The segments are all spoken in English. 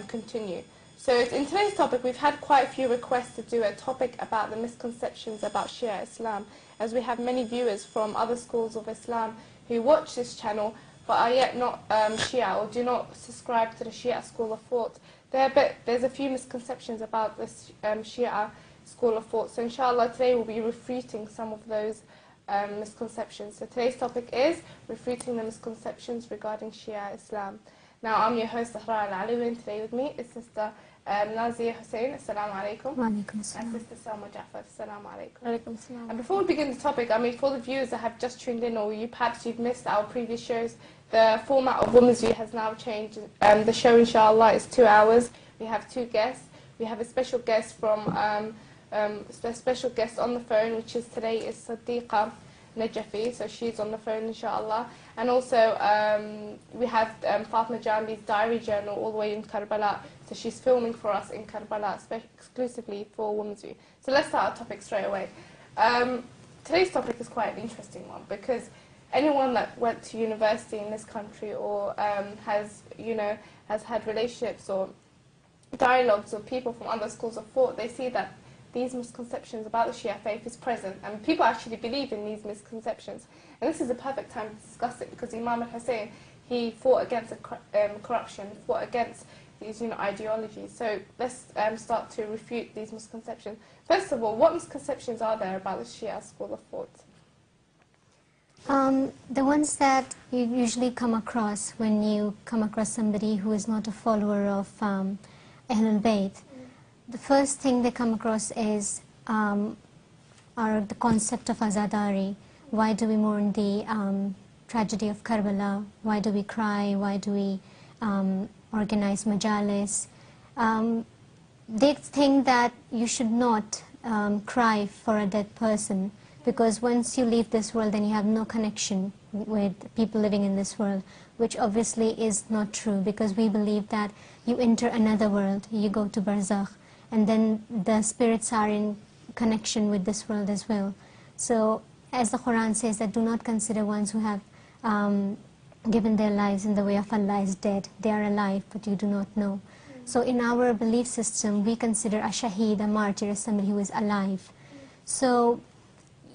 continue. So in today's topic, we've had quite a few requests to do a topic about the misconceptions about Shia Islam, as we have many viewers from other schools of Islam who watch this channel but are yet not Shia or do not subscribe to the Shia school of thought. There's a few misconceptions about this Shia school of thought. So inshallah today we'll be refuting some of those misconceptions. So today's topic is refuting the misconceptions regarding Shia Islam. Now I'm your host Zahra Al-Alawi, and today with me is Sister Nazia Hussein, Assalamu alaikum. Wa alaikum assalam. And Sister Salma Jafar, Assalamu alaikum. Alaikum assalam. And before we begin the topic, I mean, for the viewers that have just tuned in, or perhaps you've missed our previous shows, the format of Women's View has now changed. The show, inshallah, is 2 hours. We have 2 guests. We have a special guest from a special guest on the phone, which is today is Sadiqa Najafi, so she's on the phone, inshallah. And also we have Fatima Jambi's diary journal all the way in Karbala, so she's filming for us in Karbala, exclusively for Women's View. So let's start our topic straight away. Today's topic is quite an interesting one, because anyone that went to university in this country or has had relationships or dialogues with people from other schools of thought, they see that these misconceptions about the Shia faith is present, and people actually believe in these misconceptions. And this is a perfect time to discuss it, because Imam al-Hussein, he fought against corruption, fought against these ideologies. So let's start to refute these misconceptions. First of all, what misconceptions are there about the Shia school of thought? The ones that you usually come across when you come across somebody who is not a follower of ahlulbayt. The first thing they come across is the concept of azadari. Why do we mourn the tragedy of Karbala? Why do we cry? Why do we organize majalis? They think that you should not cry for a dead person, because once you leave this world, then you have no connection with people living in this world, which obviously is not true, because we believe that you enter another world, you go to barzakh, and then the spirits are in connection with this world as well. So, as the Quran says, that do not consider ones who have given their lives in the way of Allah as dead. They are alive, but you do not know. So in our belief system, we consider a shaheed, a martyr, as somebody who is alive. So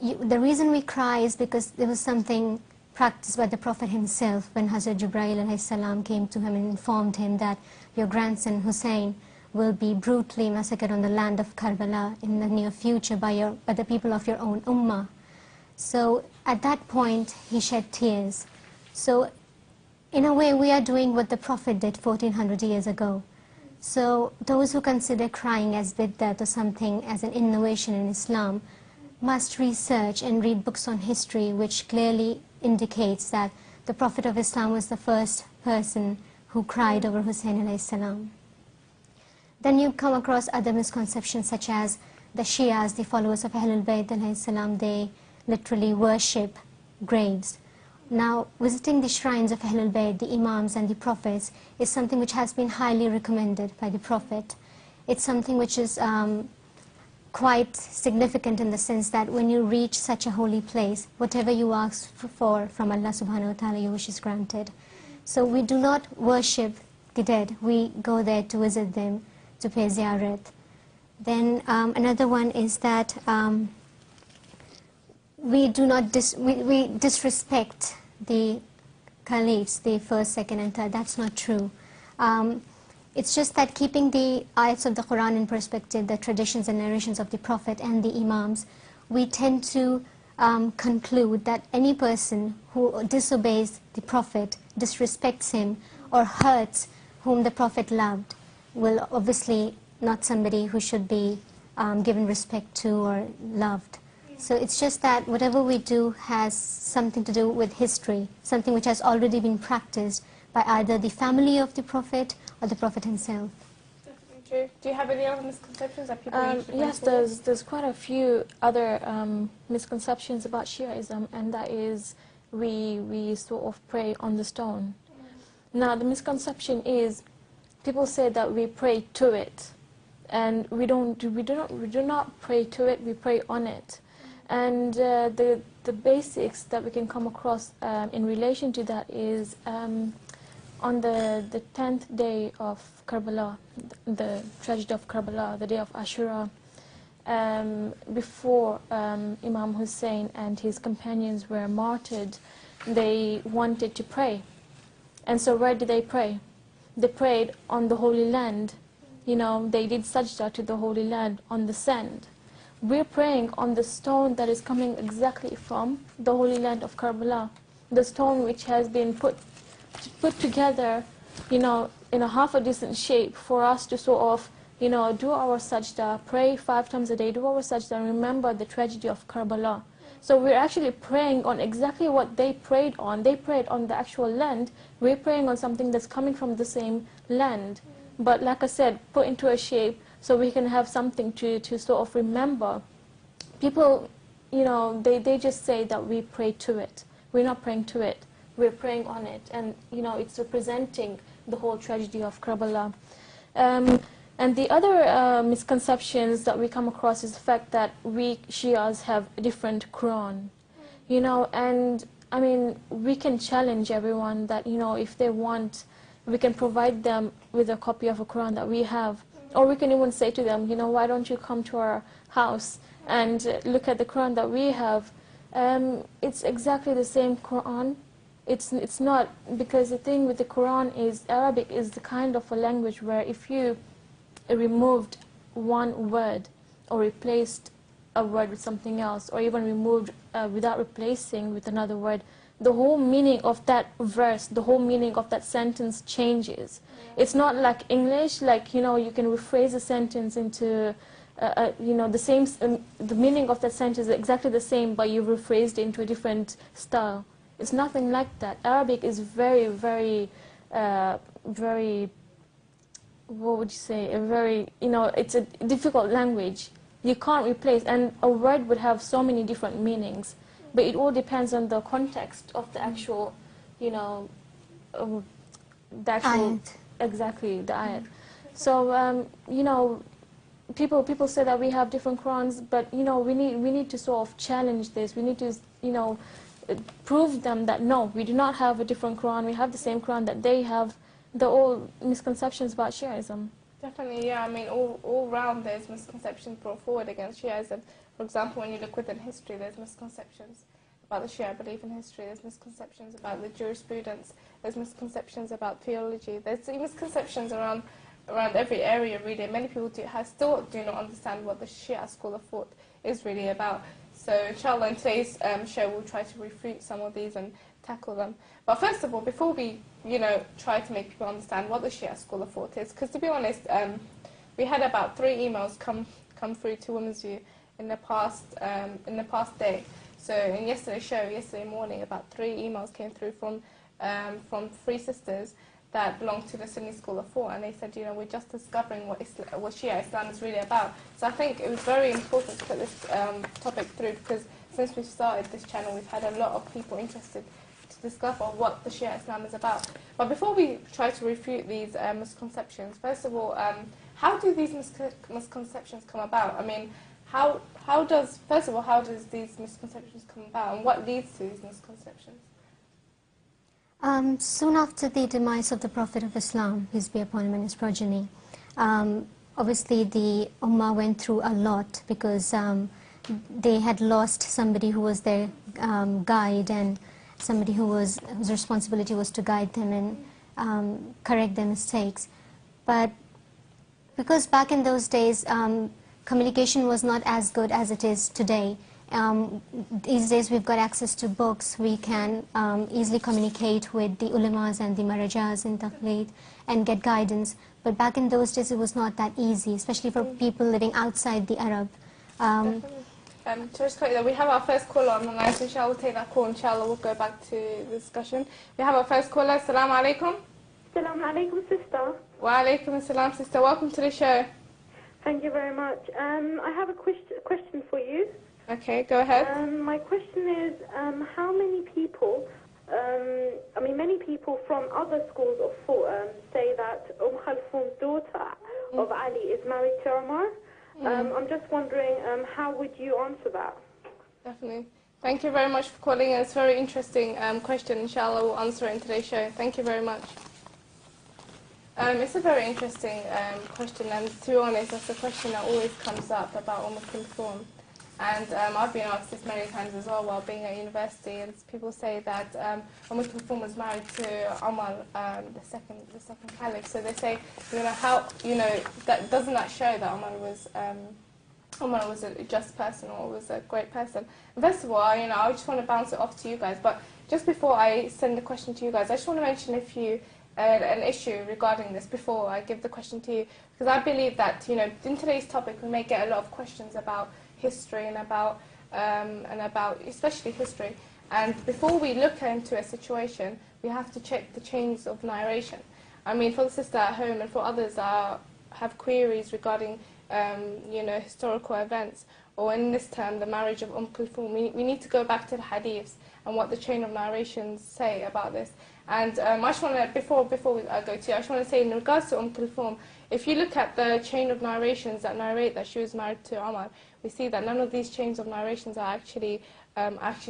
the reason we cry is because there was something practiced by the Prophet himself when Hazrat Jibreel alayhi salam came to him and informed him that your grandson Hussein will be brutally massacred on the land of Karbala in the near future by the people of your own ummah. So at that point, he shed tears. So in a way, we are doing what the Prophet did 1400 years ago. So those who consider crying as bid'at or something as an innovation in Islam must research and read books on history, which clearly indicates that the Prophet of Islam was the first person who cried over Hussein alayhi salam. Then you come across other misconceptions, such as the Shias, the followers of ahlulbayt alayhi salam, they literally worship graves. Now, visiting the shrines of ahlulbayt, the imams and the prophets, is something which has been highly recommended by the Prophet. It's something which is quite significant in the sense that when you reach such a holy place, whatever you ask for from Allah subhanahu wa ta'ala, your wish is granted. So we do not worship the dead. We go there to visit them, to pay ziyarat. Then another one is that we disrespect the caliphs, the first, second and third. That's not true. It's just that keeping the ayats of the Quran in perspective, the traditions and narrations of the Prophet and the Imams, we tend to conclude that any person who disobeys the Prophet, disrespects him, or hurts whom the Prophet loved, will obviously not somebody who should be given respect to or loved. So it's just that whatever we do has something to do with history, something which has already been practiced by either the family of the Prophet or the Prophet himself. Definitely true. Do you have any other misconceptions that people usually Yes, there's quite a few other misconceptions about Shiaism, and that is we sort of pray on the stone. Now the misconception is people say that we pray to it, and we do not pray to it. We pray on it, and the basics that we can come across in relation to that is on the 10th day of Karbala, the tragedy of Karbala, the day of Ashura, before Imam Hussein and his companions were martyred, they wanted to pray. And so where did they pray? They prayed on the Holy Land. You know, they did sajda to the Holy Land on the sand. We're praying on the stone that is coming exactly from the Holy Land of Karbala, the stone which has been put together, you know, in a half a decent shape for us to sort of, you know, do our sajda, pray 5 times a day, do our sajda, and remember the tragedy of Karbala. So we're actually praying on exactly what they prayed on. They prayed on the actual land. We're praying on something that's coming from the same land. But like I said, put into a shape so we can have something to sort of remember. People, you know, they just say that we pray to it. We're not praying to it. We're praying on it. And, you know, it's representing the whole tragedy of Karbala. And the other misconceptions that we come across is the fact that we Shias have a different Quran. You know, and I mean, we can challenge everyone that, you know, if they want, we can provide them with a copy of a Quran that we have. Or we can even say to them, you know, why don't you come to our house and look at the Quran that we have. It's exactly the same Quran. It's not, because the thing with the Quran is Arabic is the kind of a language where if you removed one word or replaced a word with something else, or even removed without replacing with another word, the whole meaning of that verse, the whole meaning of that sentence changes. It's not like English, like, you know, you can rephrase a sentence into, you know, the same, the meaning of that sentence is exactly the same, but you've rephrased it into a different style. It's nothing like that. Arabic is very, very, very, what would you say, a very, you know, it's a difficult language. You can't replace, and a word would have so many different meanings. But it all depends on the context of the actual, you know, the actual, ayat. exactly, the ayat. So, you know, people say that we have different Qurans, but, you know, we need to sort of challenge this. We need to, you know, prove them that, no, we do not have a different Quran. We have the same Quran that they have. The old misconceptions about Shiaism. Definitely, yeah. I mean, all round there's misconceptions brought forward against Shiaism. For example, when you look within history, there's misconceptions about the Shia belief in history. There's misconceptions about the jurisprudence. There's misconceptions about theology. There's misconceptions around every area, really. Many people still do not understand what the Shia school of thought is really about. So, inshallah, in today's show, we'll try to refute some of these and tackle them. But first of all, before we, you know, try to make people understand what the Shia school of thought is, because to be honest, we had about 3 emails come through to Women's View in the past day. So in yesterday's show, yesterday morning, about 3 emails came through from 3 sisters that belong to the Sunni school of thought, and they said, you know, we're just discovering what Shia Islam is really about. So I think it was very important to put this topic through, because since we've started this channel, we've had a lot of people interested to discover what the Shia Islam is about. But before we try to refute these misconceptions, first of all, how do these misconceptions come about? I mean, how does these misconceptions come about, and what leads to these misconceptions? Soon after the demise of the Prophet of Islam, peace be upon him and his progeny, obviously the Ummah went through a lot, because they had lost somebody who was their guide, and somebody whose responsibility was to guide them and correct their mistakes. But because back in those days, communication was not as good as it is today. These days we've got access to books. We can easily communicate with the ulamas and the marajas in Taqlid and get guidance. But back in those days it was not that easy, especially for people living outside the Arab. Just quickly, we have our first caller on the line, so inshallah we'll take that call. Inshallah we'll go back to the discussion. We have our first caller. Assalamu alaikum. Assalamu alaikum, sister. Wa alaikum assalam, sister. Welcome to the show. Thank you very much. I have a question for you. Okay, go ahead. My question is, how many people, many people from other schools of thought say that Khalfoum's daughter of Ali is married to Omar. I'm just wondering, how would you answer that? Definitely. Thank you very much for calling. It's a very interesting question. Inshallah, we'll answer it in today's show. Thank you very much. It's a very interesting question, and to be honest, that's a question that always comes up about Kulthum. And I've been asked this many times as well while being at university, and people say that Kulthum was married to Umar, the second caliph. So they say, doesn't that show that Umar was a just person or was a great person? And first of all, I just want to bounce it off to you guys. But just before I send the question to you guys, I just want to mention an issue regarding this before I give the question to you, because I believe that in today's topic we may get a lot of questions about history and about especially history. And before we look into a situation, we have to check the chains of narration. I mean, for the sister at home and for others that have queries regarding historical events, or in this term, the marriage of Kulthum, we need to go back to the hadiths and what the chain of narrations say about this. And I just want to, before we go to you, I just want to say in regards to Kulthum, if you look at the chain of narrations that narrate that she was married to Umar, we see that none of these chains of narrations are actually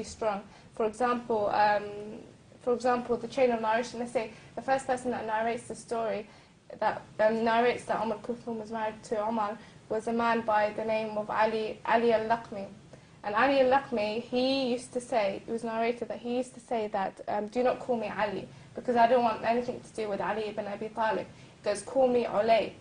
strong. For example, the chain of narration, let's say the first person that narrates the story, that narrates that Kulthum was married to Umar, was a man by the name of Ali Al-Laqmi. And Ali Al-Laqmi, he used to say, it was narrated that he used to say that, do not call me Ali, because I don't want anything to do with Ali ibn Abi Talib. He goes, call me Ulay.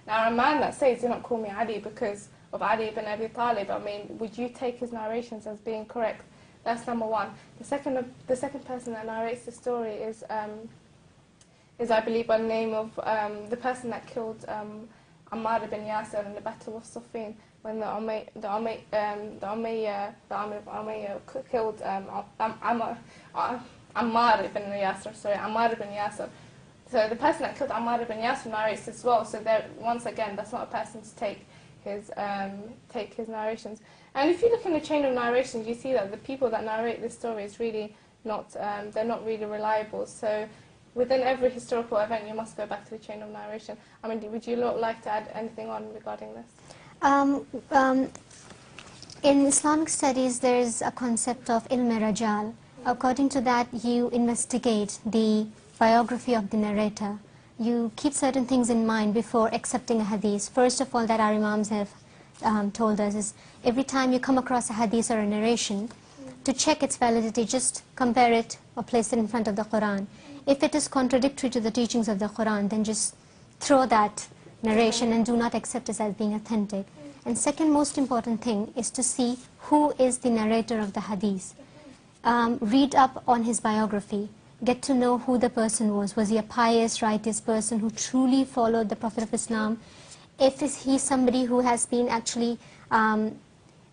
Now a man that says, do not call me Ali because of Ali ibn Abi Talib, I mean, would you take his narrations as being correct? That's number one. The second person that narrates the story is I believe, by the name of the person that killed Ammar ibn Yasir in the Battle of Siffin, when the Umayyah killed Ammar ibn Yasir. So the person that killed Ammar ibn Yasir narrates as well. So there, once again, that's not a person to take his narrations. And if you look in the chain of narrations, you see that the people that narrate this story is really not, they're not really reliable. So within every historical event, you must go back to the chain of narration. I mean, would you like to add anything on regarding this? In Islamic studies, there is a concept of ilm rajal. According to that, you investigate the biography of the narrator. You keep certain things in mind before accepting a hadith. First of all, that our imams have told us is every time you come across a hadith or a narration, to check its validity, just compare it or place it in front of the Quran. If it is contradictory to the teachings of the Quran, then just throw that narration and do not accept it as being authentic. And second most important thing is to see who is the narrator of the hadith. Read up on his biography. Get to know who the person was. Was he a pious, righteous person who truly followed the Prophet of Islam? If he somebody who has been actually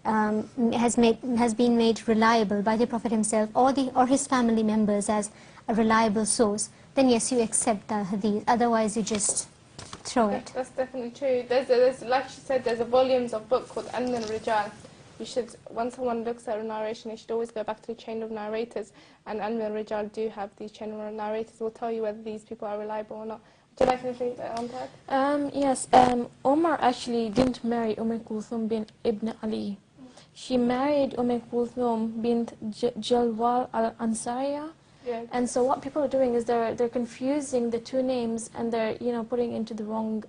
has been made reliable by the Prophet himself or his family members as a reliable source, then yes, you accept the hadith. Otherwise, you just throw it. That's definitely true. There's like she said, there's a volumes of book called Ilm al-Rijal. You should, when someone looks at a narration, you should always go back to the chain of narrators. And Ilm al-Rijal do have these chain of narrators. Will tell you whether these people are reliable or not. Would you like anything to add on that? Yes. Omar actually didn't marry Kulthum bin Ibn Ali. She married Kulthum bint Jalwal al-Ansariya. Yeah. And so what people are doing is they're confusing the two names, and they're putting into the wrong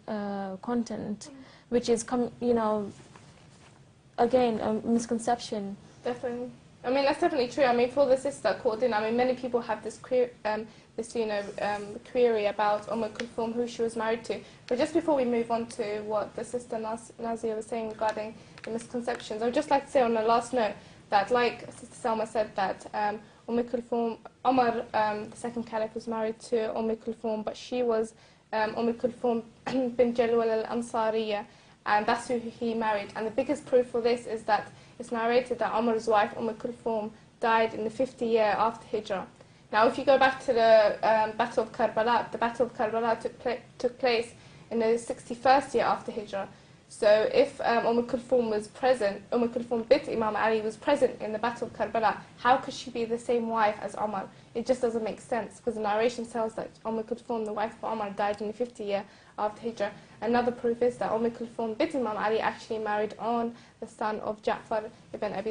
content, which is again a misconception. Definitely. I mean, that's definitely true. I mean, for the sister called in, I mean, many people have this query about Kulthum, who she was married to. But just before we move on to what the sister Nazia was saying regarding the misconceptions, I would just like to say on the last note that, like Sister Salma said, that Kulthum, Umar, the second caliph, was married to Kulthum, but she was Kulthum bin Jalwal al-Ansariya, and that's who he married. And the biggest proof for this is that it's narrated that Umar's wife, Kulthum, died in the 50th year after Hijrah. Now, if you go back to the Battle of Karbala, the Battle of Karbala took place in the 61st year after Hijrah. So if Kulthum was present, Kulthum bint Imam Ali was present in the Battle of Karbala, how could she be the same wife as Umar? It just doesn't make sense, because the narration tells that Kulthum, the wife of Umar, died in the 50th year after Hijrah. Another proof is that Kulthum bint Imam Ali actually married on the son of Ja'far ibn Abi